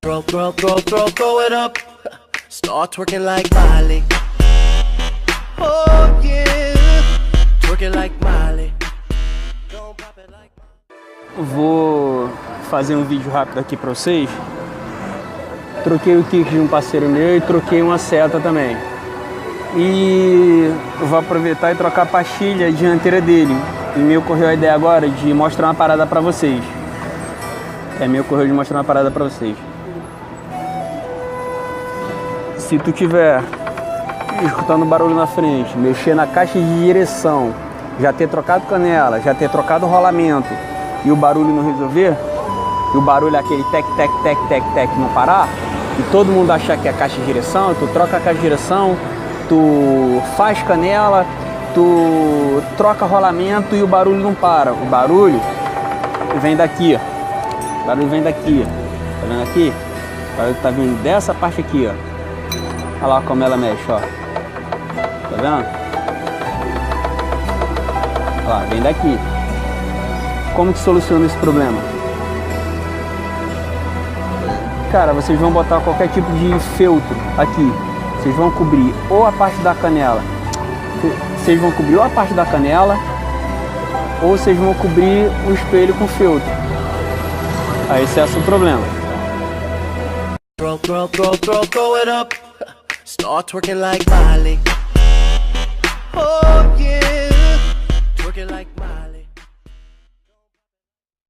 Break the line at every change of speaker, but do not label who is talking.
Throw it up. Start twerking like Miley. Oh yeah, twerking like Miley. Don't pop it like Miley.
Vou fazer um vídeo rápido aqui pra vocês. Troquei o kick de um parceiro meu e troquei uma seta também. E eu vou aproveitar e trocar a pastilha dianteira dele. E me ocorreu a ideia agora de mostrar uma parada pra vocês. Me ocorreu de mostrar uma parada pra vocês. Se tu tiver escutando barulho na frente, mexer na caixa de direção, já ter trocado canela, já ter trocado rolamento e o barulho não resolver, e o barulho é aquele tec, tec, tec, tec, tec não parar, e todo mundo achar que é a caixa de direção, tu troca a caixa de direção, tu faz canela, tu troca rolamento e o barulho não para. O barulho vem daqui, ó. O barulho vem daqui, ó. Tá vendo aqui? O barulho tá vindo dessa parte aqui, ó. Olha lá como ela mexe, ó. Tá vendo? Olha lá, vem daqui. Como que soluciona esse problema? Cara, vocês vão botar qualquer tipo de feltro aqui. Vocês vão cobrir ou a parte da canela. Vocês vão cobrir ou a parte da canela, ou vocês vão cobrir o espelho com feltro. Aí esse é o problema.
Throw it up. Start twerking like Miley. Oh yeah, twerking like